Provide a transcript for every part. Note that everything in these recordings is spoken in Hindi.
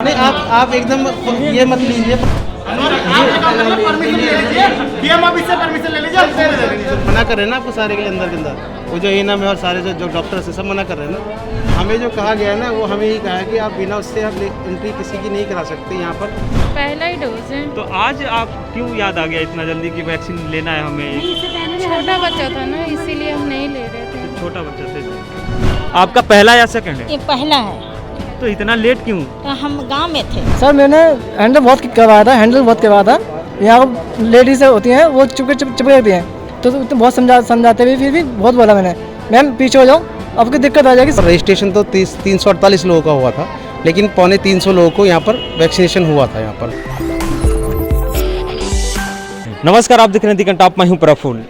नहीं आप एकदम ये मत लीजिए। मना कर रहे हैं ना आपको सारे के अंदर वो जो इनाम है और सारे जो डॉक्टर है सब मना कर रहे हैं ना। हमें जो कहा गया है ना वो हमें ही कहा है कि आप बिना उससे आप एंट्री किसी की नहीं करा सकते यहाँ पर। पहला ही डोज है। तो आज आप क्यों याद आ गया इतना जल्दी कि वैक्सीन लेना है हमें? छोटा बच्चा था ना इसीलिए हम नहीं ले रहे थे। छोटा बच्चा थे। आपका पहला या सेकंड है? ये पहला है। तो इतना लेट क्यों? तो हम गांव में थे। सर मैंने हैंडल बहुत करवाया था। यहाँ लेडीज होती हैं वो चुप रहती हैं तो बहुत समझाते हुए फिर भी बहुत बोला मैंने, मैम पीछे हो जाओ आपको दिक्कत आ जाएगी। रजिस्ट्रेशन तो 348 लोगों का हुआ था, लेकिन 250 लोगों को यहाँ पर वैक्सीनेशन हुआ था यहाँ पर। नमस्कार, आप देख रहे हैं दी टॉप, मैं हूँ प्रफुल्ल।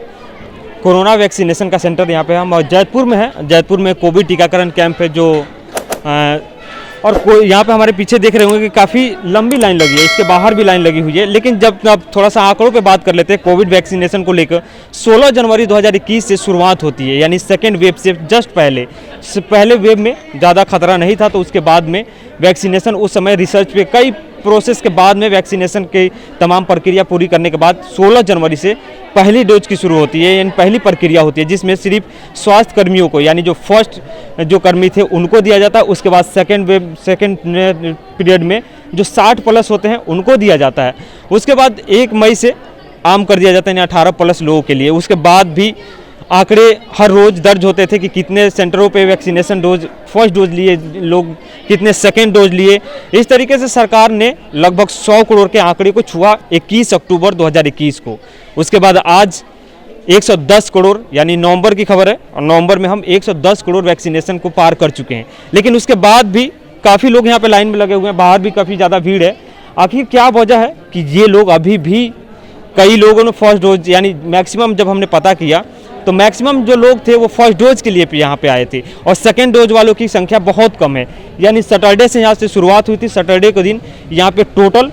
कोरोना वैक्सीनेशन का सेंटर यहाँ पे हम जयपुर में है। जयपुर में कोविड टीकाकरण कैंप है जो और यहाँ पे हमारे पीछे देख रहे होंगे कि काफ़ी लंबी लाइन लगी है, इसके बाहर भी लाइन लगी हुई है। लेकिन जब अब थोड़ा सा आंकड़ों पे बात कर लेते हैं, कोविड वैक्सीनेशन को लेकर 16 जनवरी 2021 से शुरुआत होती है, यानी सेकेंड वेव से जस्ट पहले वेव में ज़्यादा खतरा नहीं था, तो उसके बाद में वैक्सीनेशन उस समय रिसर्च पे कई प्रोसेस के बाद में वैक्सीनेशन की तमाम प्रक्रिया पूरी करने के बाद 16 जनवरी से पहली डोज की शुरू होती है, यानी पहली प्रक्रिया होती है, जिसमें सिर्फ स्वास्थ्य कर्मियों को, यानी जो फर्स्ट जो कर्मी थे उनको दिया जाता है। उसके बाद सेकेंड पीरियड में जो 60 प्लस होते हैं उनको दिया जाता है। उसके बाद 1 मई से आम कर दिया जाता है, यानी 18 प्लस लोगों के लिए। उसके बाद भी आंकड़े हर रोज़ दर्ज होते थे कि कितने सेंटरों पे वैक्सीनेशन डोज फर्स्ट डोज लिए लोग, कितने सेकेंड डोज लिए। इस तरीके से सरकार ने लगभग 100 करोड़ के आंकड़े को छुआ 21 अक्टूबर 2021 को। उसके बाद आज 110 करोड़, यानी नवंबर की खबर है, और नवंबर में हम 110 करोड़ वैक्सीनेशन को पार कर चुके हैं। लेकिन उसके बाद भी काफ़ी लोग यहाँ पे लाइन में लगे हुए हैं, बाहर भी काफ़ी ज़्यादा भीड़ है। आखिर क्या वजह है कि ये लोग अभी भी, कई लोगों ने फर्स्ट डोज, यानी मैक्सिमम जब हमने पता किया तो मैक्सिमम जो लोग थे वो फर्स्ट डोज के लिए यहाँ पे आए थे, और सेकेंड डोज वालों की संख्या बहुत कम है। यानी सैटरडे से यहाँ से शुरुआत हुई थी। सैटरडे के दिन यहाँ पे टोटल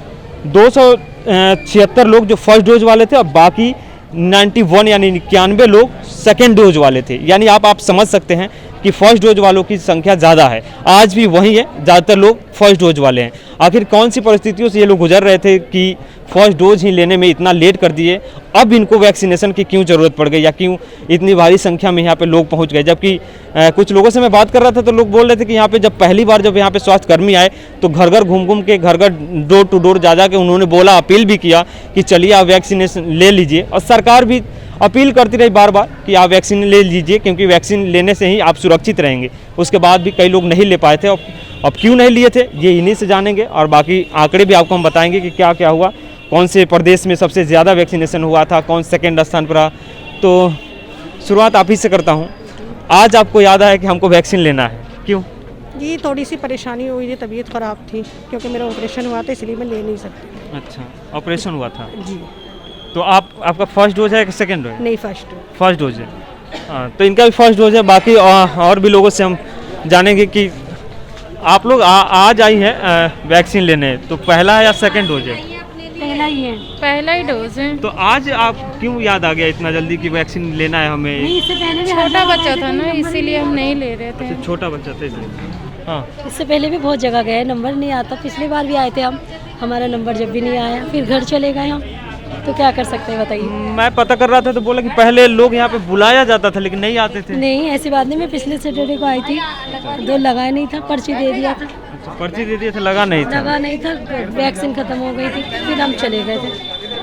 276 लोग जो फर्स्ट डोज वाले थे, और बाकी 91 यानी 91 लोग सेकेंड डोज वाले थे। यानी आप समझ सकते हैं कि फर्स्ट डोज वालों की संख्या ज़्यादा है। आज भी वही है, ज़्यादातर लोग फर्स्ट डोज वाले हैं। आखिर कौन सी परिस्थितियों से ये लोग गुजर रहे थे कि फर्स्ट डोज ही लेने में इतना लेट कर दिए? अब इनको वैक्सीनेशन की क्यों ज़रूरत पड़ गई, या क्यों इतनी भारी संख्या में यहाँ पे लोग पहुँच गए? जबकि कुछ लोगों से मैं बात कर रहा था तो लोग बोल रहे थे कि यहाँ पे जब पहली बार जब यहाँ पे स्वास्थ्य कर्मी आए तो घर घर घूम के, घर घर डोर टू डोर जा के उन्होंने बोला, अपील भी किया कि चलिए आप वैक्सीनेशन ले लीजिए। और सरकार भी अपील करती रही बार बार कि आप वैक्सीन ले लीजिए, क्योंकि वैक्सीन लेने से ही आप सुरक्षित रहेंगे। उसके बाद भी कई लोग नहीं ले पाए थे। अब क्यों नहीं लिए थे ये इन्हीं से जानेंगे, और बाकी आंकड़े भी आपको हम बताएंगे कि क्या क्या हुआ, कौन से प्रदेश में सबसे ज़्यादा वैक्सीनेशन हुआ था, कौन सेकेंड स्थान पर रहा। तो शुरुआत आप ही से करता हूँ। आज आपको याद आया कि हमको वैक्सीन लेना है, क्यों? जी थोड़ी सी परेशानी हुई थी, तबीयत ख़राब थी क्योंकि मेरा ऑपरेशन हुआ था, इसलिए मैं ले नहीं सकती। अच्छा, ऑपरेशन हुआ था जी। तो आपका फर्स्ट डोज है कि सेकेंड डोज? नहीं, फर्स्ट डोज है। हाँ, तो इनका भी फर्स्ट डोज है। बाकी और भी लोगों से हम जानेंगे कि आप लोग आज आई हैं वैक्सीन लेने, तो पहला है या सेकेंड डोज है? पहला ही है। पहला ही डोज है। तो आज आप क्यों याद आ गया इतना जल्दी कि वैक्सीन लेना है हमें? इससे पहले छोटा बच्चा था ना इसीलिए हम नहीं ले रहे थे। छोटा बच्चा था इसलिए। हाँ, इससे पहले भी बहुत जगह गए, नंबर नहीं आता। पिछली बार भी आए थे हम, हमारा नंबर जब भी नहीं आया, फिर घर चले गए हम। तो क्या कर सकते हैं बताइए? मैं पता कर रहा था तो बोला कि पहले लोग यहाँ पे बुलाया जाता था लेकिन नहीं आते थे। नहीं, ऐसी बात नहीं। मैं पिछले सैटरडे को आई थी, दो लगाया नहीं था, पर्ची दे दिया था। पर्ची दे दिया था, लगा नहीं था। वैक्सीन खत्म हो गई थी, फिर हम चले गए थे।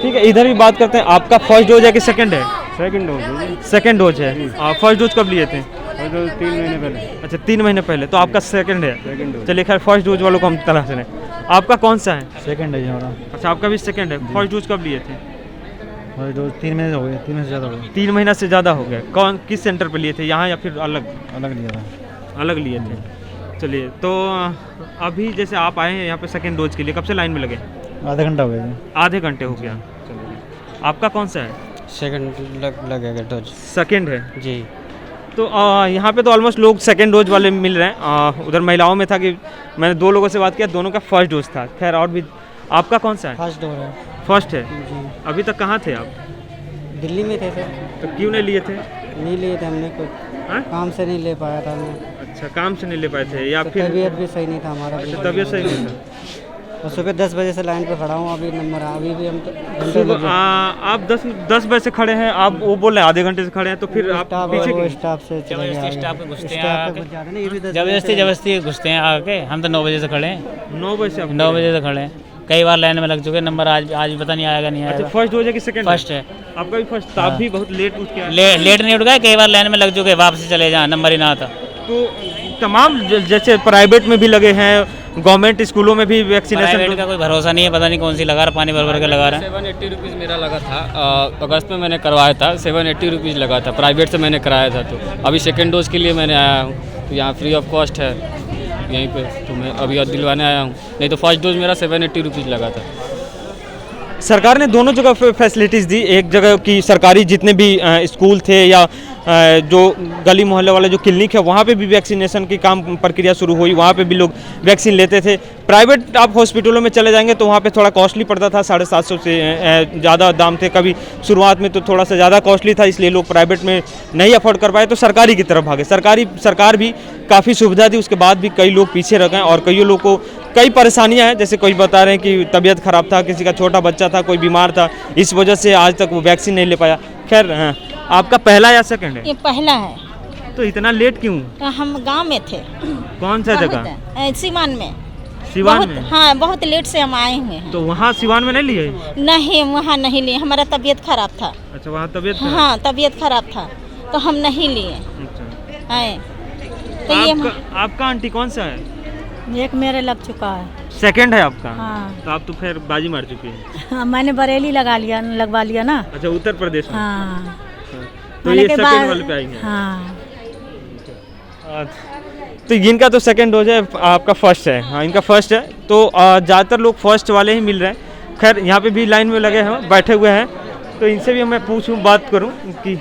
ठीक है, इधर भी बात करते हैं। आपका फर्स्ट डोज है कि सेकंड है? सेकंड डोज है। आप फर्स्ट डोज कब लिए थे? 3 महीने पहले। अच्छा, 3 महीने पहले। तो आपका सेकंड है। चलिए खैर, फर्स्ट डोज वालों को हम तलाश रहे हैं। आपका कौन सा है? सेकंड है हमारा। अच्छा, आपका भी सेकंड है। फर्स्ट डोज कब लिए थे? फर्स्ट डोज 3 महीने हो गए, 3 महीने से ज़्यादा हो गए। 3 महीना से ज़्यादा हो गया। किस सेंटर पे लिए थे, यहाँ या फिर अलग लिया था। अलग लिए थे? चलिए, तो अभी जैसे आप आए हैं यहाँ पे सेकंड डोज के लिए, कब से लाइन में लगे? आधा घंटा हो गया। आधे घंटे हो गया। चलिए, आपका कौन सा है? सेकंड लगेगा डोज। सेकंड है जी। तो यहाँ पे तो ऑलमोस्ट लोग सेकंड डोज वाले मिल रहे हैं। उधर महिलाओं में था कि मैंने 2 लोगों से बात किया, दोनों का फर्स्ट डोज था। खैर, और भी आपका कौन सा है? फर्स्ट डोज है। फर्स्ट है। जी। अभी तक कहाँ थे आप? दिल्ली में थे सर। तो क्यों नहीं लिए थे? नहीं लिए थे हमने, कुछ हाँ? काम से नहीं ले पाया था मैं। अच्छा, अच्छा, काम से नहीं ले पाए थे या फिर तबीयत भी सही नहीं था हमारा। अच्छा, तबीयत सही नहीं था। और सुबह 10 बजे से लाइन पे खड़ा हूँ, अभी नंबर अभी भी हम घंटे सुबह आप 10 बजे से खड़े हैं, आप वो बोल रहे हैं आधे घंटे से खड़े हैं, तो फिर आप पीछे क्यों? स्टाफ से चले गए। स्टाफ पे घुसते हैं स्टाफ आके। पे कुछ ज़्यादा नहीं, ये भी 10 जबरदस्ती घुसते हैं आके। हम तो 9 बजे से खड़े हैं, 9 बजे से आप 9 बजे से खड़े हैं। कई बार लाइन में लग चुके हैं, नंबर आज भी पता नहीं आएगा नहीं अच्छा, आएगा। फर्स्ट डोज है कि सेकंड? फर्स्ट है। आपका भी फर्स्ट था, आप भी बहुत लेट उठ के आए। लेट नहीं उठ गए, कई बार लाइन में लग चुके, वापस चले जाए, नंबर ही ना आता। तो तमाम जैसे प्राइवेट में भी लगे हैं, गवर्नमेंट स्कूलों में भी वैक्सीनेशन प्राइवेट का कोई भरोसा नहीं है, पता नहीं कौन सी लगा रहा, पानी भर भर के लगा रहा है। 780 रुपीज़ मेरा लगा था, अगस्त में मैंने करवाया था। 780 रुपीज़ लगा था, प्राइवेट से मैंने कराया था। तो अभी सेकेंड डोज के लिए मैंने आया हूँ, तो यहाँ फ्री ऑफ कॉस्ट है यहीं पे, तो मैं अभी दिलवाने आया हूँ। नहीं तो फर्स्ट डोज मेरा 780 रुपीज़ लगा था। सरकार ने दोनों जगह फैसिलिटीज़ दी। एक जगह की सरकारी जितने भी स्कूल थे या जो गली मोहल्ले वाले जो क्लिनिक है, वहाँ पे भी वैक्सीनेशन की काम प्रक्रिया शुरू हुई, वहाँ पे भी लोग वैक्सीन लेते थे। प्राइवेट आप हॉस्पिटलों में चले जाएंगे तो वहाँ पे थोड़ा कॉस्टली पड़ता था, 750 से ज़्यादा दाम थे। कभी शुरुआत में तो थोड़ा सा ज़्यादा कॉस्टली था, इसलिए लोग प्राइवेट में नहीं अफोर्ड कर पाए, तो सरकारी की तरफ भागे। सरकार भी काफ़ी सुविधा दी, उसके बाद भी कई लोग पीछे रह गए और कई लोग को कई परेशानियां हैं। जैसे कोई बता रहे हैं कि तबीयत ख़राब था, किसी का छोटा बच्चा था, कोई बीमार था, इस वजह से आज तक वो वैक्सीन नहीं ले पाया। खैर, आपका पहला या सेकंड है? ये पहला है। तो इतना लेट क्यों? हम गांव में थे। कौन सा जगह? सिवान में। सिवान में? हाँ, बहुत लेट से हम आए हुए हैं। तो वहाँ सिवान में नहीं लिए? नहीं, वहाँ नहीं लिए, हमारा तबीयत खराब था। अच्छा, वहाँ तबीयत खराब? हाँ, तबीयत खराब था तो हम नहीं लिए अच्छा। आए। तो ये आपका आंटी कौन सा है? एक मेरे लग चुका है। सेकंड है आपका? हाँ। तो आप तो फिर बाजी मार चुकी है। मैंने बरेली लगवा लिया ना। अच्छा, उत्तर प्रदेश में? हाँ। तो ये सेकंड वाले पे आएंगे? हाँ। तो इनका तो सेकंड डोज है, आपका फर्स्ट है। हाँ, इनका फर्स्ट है। तो ज़्यादातर लोग फर्स्ट वाले ही मिल रहे हैं। खैर, यहाँ पे भी लाइन में लगे हैं, बैठे हुए हैं, तो इनसे भी मैं पूछूं, बात करूं कि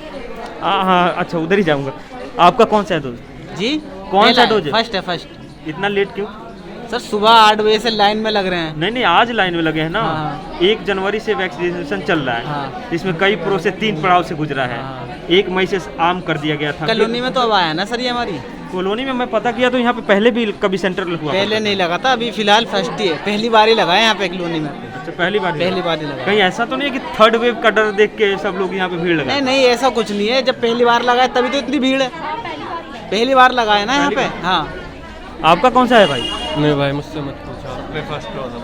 हाँ, अच्छा, उधर ही जाऊंगा। आपका कौन सा है डोज? जी, कौन सा डोज है? फर्स्ट है, फर्स्ट। इतना लेट क्यों? सर, सुबह 8 बजे से लाइन में लग रहे हैं। नहीं, आज लाइन में लगे हैं ना। हाँ। 1 जनवरी से वैक्सीनेशन चल रहा है। हाँ। इसमें कई प्रोसेस 3 पड़ाव से गुजरा है। हाँ। 1 मई से आम कर दिया गया था। कॉलोनी में तो अब आया ना सर, ये हमारी कॉलोनी में मैं पता किया तो यहाँ पे पहले भी कभी सेंटर हुआ? पहले नहीं लगा था, अभी फिलहाल फर्स्ट ही है, पहली बार ही लगा है यहाँ पे कॉलोनी में। अच्छा, पहली बार ही लगा। कहीं ऐसा तो नहीं है कि थर्ड वेव का डर देख के सब लोग यहाँ पे भीड़ लगा? नहीं, ऐसा कुछ नहीं है। जब पहली बार लगा है तभी तो इतनी भीड़ है, पहली बार लगा है ना यहाँ पे। हाँ। आपका कौन सा है भाई? नहीं भाई, मुझसे मत पूछो। फर्स्ट डोज है,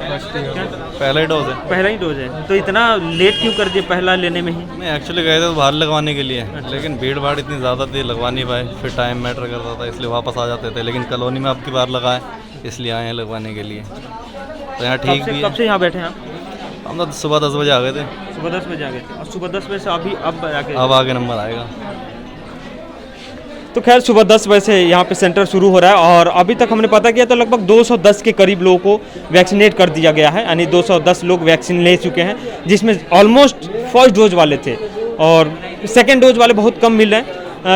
पहला ही डोज है। पहला ही डोज है, तो इतना लेट क्यों कर दिए पहला लेने में ही? मैं एक्चुअली गए थे तो बाहर लगवाने के लिए, लेकिन भीड़ भाड़ इतनी ज़्यादा थी, लगवा नहीं पाए। फिर टाइम मैटर करता था, इसलिए वापस आ जाते थे। लेकिन कॉलोनी में अब की बार लगा है, इसलिए आए हैं लगवाने के लिए। तो यहाँ ठीक भी है। कब से यहाँ बैठे हैं आप? हम तो सुबह 10 बजे आ गए थे। सुबह 10 बजे आ गए थे, और सुबह 10 बजे से अब आगे नंबर आएगा। तो खैर, सुबह 10 बजे से यहाँ पे सेंटर शुरू हो रहा है और अभी तक हमने पता किया तो लगभग 210 के करीब लोगों को वैक्सीनेट कर दिया गया है। यानी 210 लोग वैक्सीन ले चुके हैं, जिसमें ऑलमोस्ट फर्स्ट डोज वाले थे और सेकेंड डोज वाले बहुत कम मिल रहे हैं।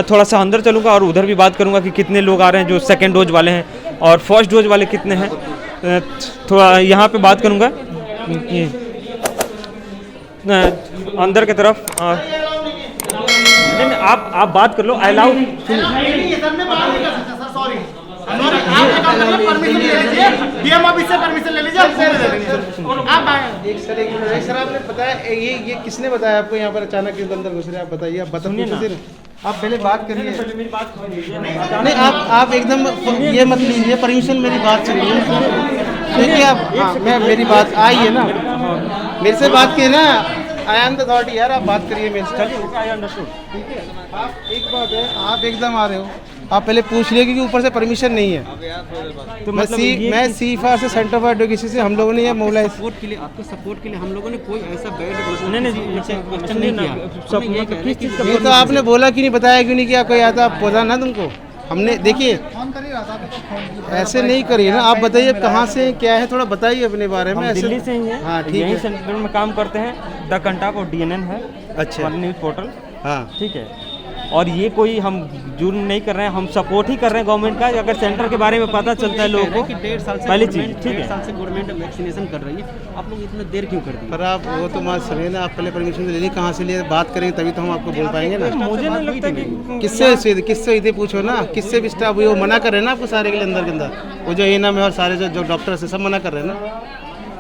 थोड़ा सा अंदर चलूँगा और उधर भी बात करूँगा कि कितने लोग आ रहे हैं जो सेकेंड डोज वाले हैं और फर्स्ट डोज वाले कितने हैं। थोड़ा यहाँ पर बात करूँगा अंदर की तरफ। नहीं, आप बात कर लो। आई लव सर, आपने बताया ये किसने बताया आपको यहाँ पर अचानक के अंदर घुस रहे? आप बताइए, आप बताइए। आप पहले बात करिए। नहीं, आप एकदम ये मत लीजिए, परमिशन मेरी बात सुनिए। देखिए आप, हाँ, मैं मेरी बात आई है ना, मेरे से बात किए ना। आई एम द अथॉरिटी यार, आप बात करिए मेरे से। ठीक है, आप एक बात है, आप एकदम आ रहे हो, आप पहले पूछ लिए क्योंकि ऊपर से परमिशन नहीं है। तो मैं सीफार से सेंटर फॉर एडवोकेसी से हम लोगों ने ये मोबाइल सपोर्ट के लिए, आपके सपोर्ट के लिए हम लोगों ने कोई ऐसा बैड क्वेश्चन नहीं किया। ये तो आपने बोला क्यों नहीं, बताया क्यों नहीं कि कोई आता पौधा ना तुमको। हमने देखिए ऐसे नहीं करिए ना। आप बताइए कहाँ से, क्या है, थोड़ा बताइए अपने बारे में। दिल्ली से ही है। हाँ, ठीक है। यही सेंटर में काम करते हैं। द कंटाप और DNN है। अच्छा, न्यूज़ पोर्टल। हाँ, ठीक है। और ये कोई हम जुर्म नहीं कर रहे हैं, हम सपोर्ट ही कर रहे हैं गवर्नमेंट का। अगर सेंटर के बारे में पता चलता है लोगों को, 1.5 साल से पहली चीज़ ठीक है, 1.5 साल से गवर्नमेंट वैक्सीनेशन कर रही है, आप लोग इतना देर क्यों कर दिए? पर आप वो तो बात सुनिए ना, आप पहले परमिशन ले ली, कहाँ से लिए, बात करेंगे तभी तो हम आपको बोल पाएंगे ना। मुझे नहीं लगता कि किससे इधर पूछो ना, किससे भी स्टाफ वो मना कर रहे हैं ना आपको सारे के लिए अंदर के अंदर, वो जो एएनएम है और सारे जो डॉक्टर्स है सब मना कर रहे हैं ना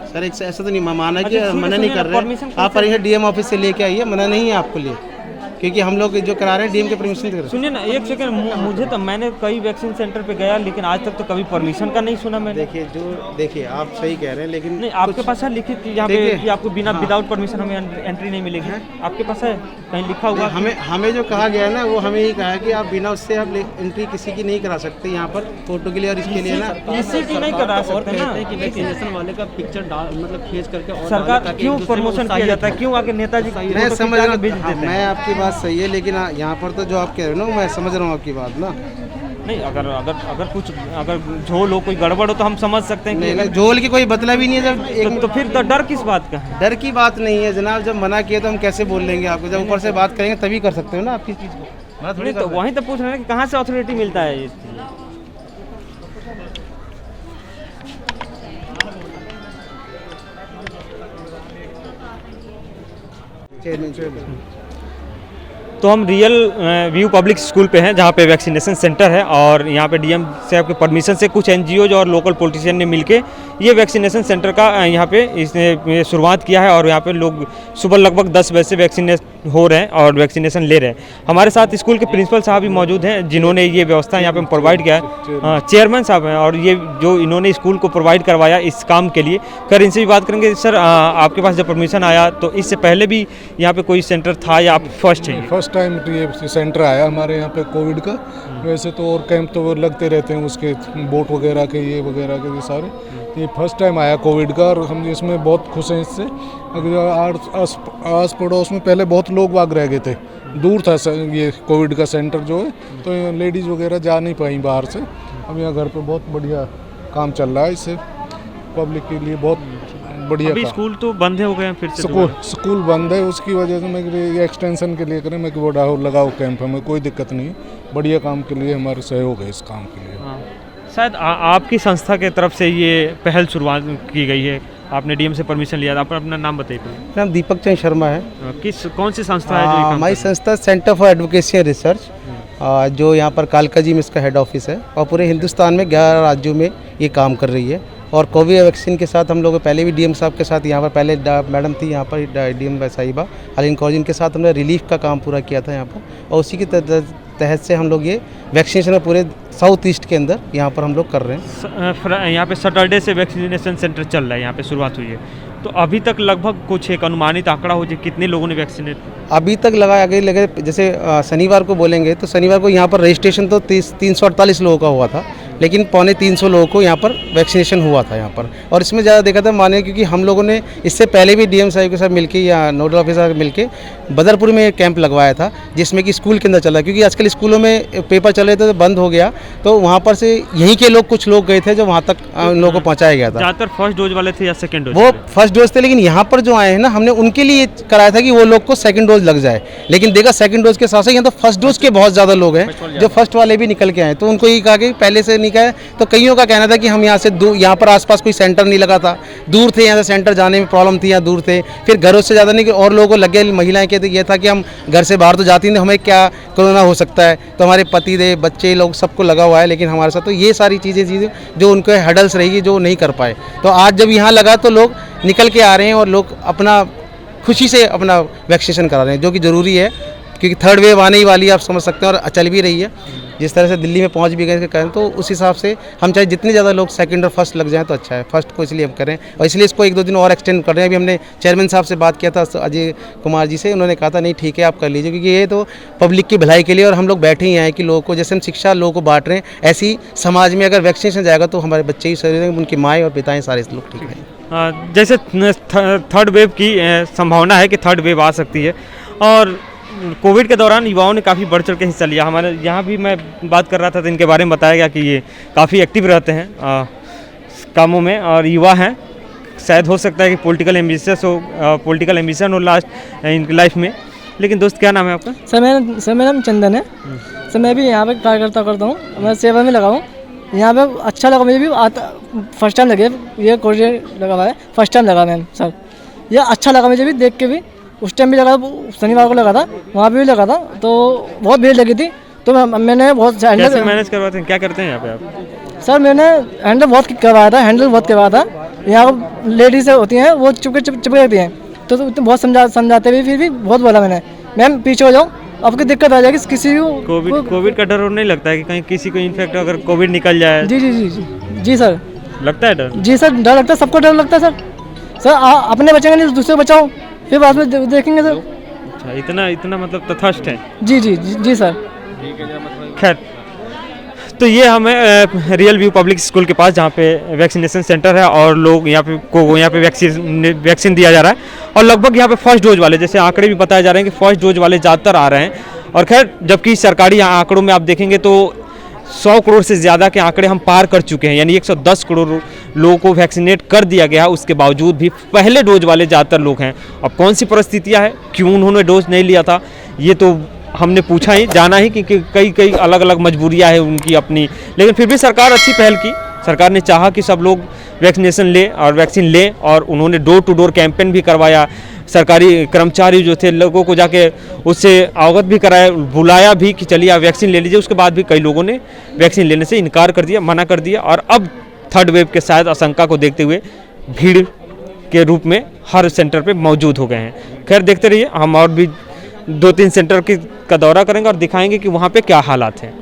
सर। एक ऐसा तो नहीं माना कि मना नहीं कर रहे, आप परमिशन डीएम ऑफिस से लेके आइए, मना नहीं है आपको लिए, क्योंकि हम लोग जो करा रहे हैं डीएम के परमिशन दे रहे हैं। सुनिए ना एक सेकंड, मुझे तो मैंने कई वैक्सीन सेंटर पे गया, लेकिन आज तक तो कभी परमिशन का नहीं सुना मैंने। देखिए आप सही कह रहे हैं, लेकिन नहीं आपके पास है लिखित कि यहाँ पे कि आपको बिना विदाउट परमिशन हमें एंट्री नहीं मिलेगी, आपके पास है कहीं लिखा हुआ? हमें जो कहा गया है ना, वो हमें ये कहा है कि आप बिना उससे आप एंट्री किसी की नहीं करा सकते यहाँ पर फोटो के लिए और इसके लिए ना, इससे की नहीं करा सकते ना कि वैक्सीनेशन वाले का पिक्चर मतलब खींच करके और सरकार क्यों प्रमोशन किया जाता है, क्यों आके नेताजी मैं समझ रहा हूँ, मैं आपकी बात सही है, लेकिन यहाँ पर तो जो आप कह रहे हो ना, मैं समझ रहा हूँ आपकी बात ना। नहीं अगर झोल हो, कोई गड़बड़ हो तो हम समझ सकते हैं कि नहीं, झोल की कोई मतलब ही नहीं है जब तो फिर तो डर किस बात का है? डर की बात नहीं है जनाब, जब मना किया तो हम कैसे बोल लेंगे आपको, जब ऊपर से बात करेंगे तभी कर सकते हो ना आप किस चीज़ को। नहीं तो वहीं तो पूछ रहे हैं कि कहाँ से अथॉरिटी मिलता है इस चेयरमैन। तो हम रियल व्यू पब्लिक स्कूल पे हैं, जहाँ पे वैक्सीनेशन सेंटर है, और यहाँ पे डीएम से आपके परमिशन से कुछ एनजीओज और लोकल पॉलिटिशियन ने मिलके ये वैक्सीनेशन सेंटर का यहाँ पे इसने शुरुआत किया है, और यहाँ पे लोग सुबह लगभग 10 बजे से वैक्सीनेशन हो रहे हैं और वैक्सीनेशन ले रहे हैं। हमारे साथ स्कूल के प्रिंसिपल साहब भी मौजूद हैं, जिन्होंने ये व्यवस्था यहाँ पे प्रोवाइड किया है, चेयरमैन साहब हैं, और ये जो इन्होंने स्कूल को प्रोवाइड करवाया इस काम के लिए। खैर इनसे भी बात करेंगे। सर आपके पास जब परमिशन आया तो इससे पहले भी यहाँ पे कोई सेंटर था या आप फर्स्ट है? फर्स्ट टाइम ये सेंटर आया हमारे यहाँ पे कोविड का। वैसे तो और कैंप तो लगते रहते हैं उसके, बोट वगैरह के ये वगैरह के ये सारे, ये फर्स्ट टाइम आया कोविड का, और हम इसमें बहुत खुश हैं इससे। आस पड़ोस में पहले बहुत लोग वाग रह गए थे, दूर था ये कोविड का सेंटर जो है, तो लेडीज़ वगैरह जा नहीं पाई बाहर से। अब यहाँ घर पे बहुत बढ़िया काम चल रहा है, इससे पब्लिक के लिए बहुत बढ़िया। अभी स्कूल तो बंद हो गए हैं फिर से? स्कूल बंद है, उसकी वजह से मैं ये एक्सटेंशन के लिए करें, मैं वो लगाओ कैंप, हमें कोई दिक्कत नहीं, बढ़िया काम के लिए हमारे सहयोग है इस काम के लिए। शायद आपकी संस्था के तरफ से ये पहल शुरुआत की गई है, आपने डीएम से परमिशन लिया था। आप अपना नाम बताइए। नाम दीपक चंद शर्मा है। कौन सी संस्था है? हमारी संस्था centre for advocacy and research, जो यहाँ पर कालका जी में इसका हेड ऑफिस है, और पूरे हिंदुस्तान में 11 राज्यों में ये काम कर रही है। और कोविड वैक्सीन के साथ हम लोग पहले भी डीएम साहब के साथ यहाँ पर पहले मैडम थी यहाँ पर डीएम साहिबा अलीन कौर, जिनके साथ हमने रिलीफ का काम पूरा किया था यहाँ पर, और उसी के तहत से हम लोग ये वैक्सीनेशन पूरे साउथ ईस्ट के अंदर यहाँ पर हम लोग कर रहे हैं। यहाँ पे सैटरडे से वैक्सीनेशन सेंटर चल रहा है, यहाँ पे शुरुआत हुई है, तो अभी तक लगभग कुछ एक अनुमानित आंकड़ा हो जाए कितने लोगों ने वैक्सीनेट अभी तक लगे? जैसे शनिवार को बोलेंगे तो शनिवार को यहाँ पर रजिस्ट्रेशन तो 348 लोगों का हुआ था, लेकिन 250 लोगों को यहाँ पर वैक्सीनेशन हुआ था यहाँ पर। और इसमें ज़्यादा देखा था माने, क्योंकि हम लोगों ने इससे पहले भी डीएम साहब के साथ मिलके या नोडल ऑफिसर मिलके बदरपुर में कैंप लगवाया था, जिसमें कि स्कूल के अंदर चला, क्योंकि आजकल स्कूलों में पेपर चल रहे थे तो बंद हो गया, तो वहाँ पर से यहीं के लोग कुछ लोग गए थे जो वहाँ तक उन लोगों को पहुँचाया गया था। ज़्यादातर फर्स्ट डोज वाले थे या सेकंड डोज? वो फर्स्ट डोज थे, लेकिन यहाँ पर जो आए हैं ना, हमने उनके लिए कराया था कि वो लोग को सेकंड डोज लग जाए, लेकिन देखा सेकंड डोज के साथ साथ यहाँ तो फर्स्ट डोज के बहुत ज़्यादा लोग हैं जो फर्स्ट वाले भी निकल के आए, तो उनको ये कहा कि पहले से नहीं कहा। तो कईयों का कहना था कि हम यहाँ से यहाँ पर आसपास कोई सेंटर नहीं लगा था, दूर थे, यहाँ से सेंटर जाने में प्रॉब्लम थी, यहाँ दूर थे, फिर घरों से ज़्यादा नहीं कि और लोगों को लग गया। महिलाएं कहते ये था कि हम घर से बाहर तो जाती नहीं, हमें क्या कोरोना हो सकता है, तो हमारे पति दे बच्चे लोग सबको लगा हुआ है, लेकिन हमारे साथ तो ये सारी चीज़ें जो उनको हडल्स रहेगी जो नहीं कर पाए, तो आज जब यहाँ लगा तो लोग निकल के आ रहे हैं और लोग अपना खुशी से अपना वैक्सीनेशन करा रहे हैं, जो कि ज़रूरी है, क्योंकि थर्ड वेव आने ही वाली है, आप समझ सकते हैं, और चल भी रही है। जिस तरह से दिल्ली में पहुंच भी गए इसके कारण, तो उस हिसाब से हम चाहे जितने ज़्यादा लोग सेकंड और फर्स्ट लग जाएं तो अच्छा है। फर्स्ट को इसलिए हम करें, और इसलिए इसको 1-2 दिन और एक्सटेंड कर रहे हैं। अभी हमने चेयरमैन साहब से बात किया था अजय कुमार जी से, उन्होंने कहा था नहीं ठीक है आप कर लीजिए, क्योंकि ये तो पब्लिक की भलाई के लिए, और हम लोग बैठे ही हैं कि लोगों को जैसे हम शिक्षा लोगों को बांट रहे हैं, ऐसी समाज में अगर वैक्सीनेशन जाएगा तो हमारे बच्चे ही सही रहेंगे, उनकी माएँ और पिताएँ सारे लोग ठीक हैं। जैसे थर्ड वेव की संभावना है कि थर्ड वेव आ सकती है, और कोविड के दौरान युवाओं ने काफ़ी बढ़ चढ़ के हिस्सा लिया। हमारे यहाँ भी मैं बात कर रहा था तो इनके बारे में बताया गया कि ये काफ़ी एक्टिव रहते हैं कामों में, और युवा हैं। शायद हो सकता है कि पॉलिटिकल एम्बिशन हो लास्ट इनकी लाइफ में, लेकिन दोस्त क्या नाम है आपका? सर मेरा नाम चंदन है। सर मैं भी यहाँ पे कार्यकर्ता करता हूँ, मैं सेवा में लगा हूँ। यहाँ पे अच्छा लगा मुझे भी, फर्स्ट टाइम लगे ये कोरियर लगा हुआ है, फर्स्ट टाइम लगा मैम सर, ये अच्छा लगा मुझे भी देख के भी। उस टाइम भी लगा था, शनिवार को लगा था, वहाँ पे भी लगा था, तो बहुत भीड़ लगी थी, तो मैंने बहुत कैसे मैनेज करवाते हैं, क्या करते हैं यहाँ पे आप? सर मैंने हैंडल बहुत करवाया था। यहाँ लेडीज होती हैं वो चुप रहती हैं, तो बहुत समझाते हुए फिर भी बहुत बोला मैंने, मैम पीछे हो जाओ, आपको दिक्कत आ जाएगी किसी को। कोविड का डर नहीं लगता है कि कहीं किसी को इन्फेक्ट अगर कोविड निकल जाए? जी सर लगता है डर? जी सर डर लगता है, सबको डर लगता है सर अपने बचेंगे नहीं, दूसरे बचाओ, फिर बाद में देखेंगे सर। अच्छा, इतना मतलब तथस्थ है। जी सर। खैर, तो ये हमें रियल व्यू पब्लिक स्कूल के पास, जहाँ पे वैक्सीनेशन सेंटर है और लोग यहाँ पे वैक्सीन दिया जा रहा है, और लगभग यहाँ पे फर्स्ट डोज वाले, जैसे आंकड़े भी बताए जा रहे हैं कि फर्स्ट डोज वाले ज़्यादातर आ रहे हैं। और खैर, जबकि सरकारी आंकड़ों में आप देखेंगे तो 100 करोड़ से ज़्यादा के आंकड़े हम पार कर चुके हैं, यानी 110 करोड़ लोगों को वैक्सीनेट कर दिया गया है। उसके बावजूद भी पहले डोज वाले ज़्यादातर लोग हैं। अब कौन सी परिस्थितियाँ हैं, क्यों उन्होंने डोज नहीं लिया था, ये तो हमने पूछा ही, जाना ही, क्योंकि कई अलग अलग मजबूरियां हैं उनकी अपनी, लेकिन फिर भी सरकार अच्छी पहल की। सरकार ने चाहा कि सब लोग वैक्सीनेशन लें और वैक्सीन लें, और उन्होंने डोर टू डोर कैंपेन भी करवाया। सरकारी कर्मचारी जो थे, लोगों को जाके उससे अवगत भी कराया, बुलाया भी कि चलिए आप वैक्सीन ले लीजिए। उसके बाद भी कई लोगों ने वैक्सीन लेने से इनकार कर दिया, मना कर दिया, और अब थर्ड वेव के शायद आशंका को देखते हुए भीड़ के रूप में हर सेंटर पर मौजूद हो गए हैं। खैर, देखते रहिए, हम और भी 2-3 सेंटर का दौरा करेंगे और दिखाएंगे कि वहाँ पे क्या हालात हैं।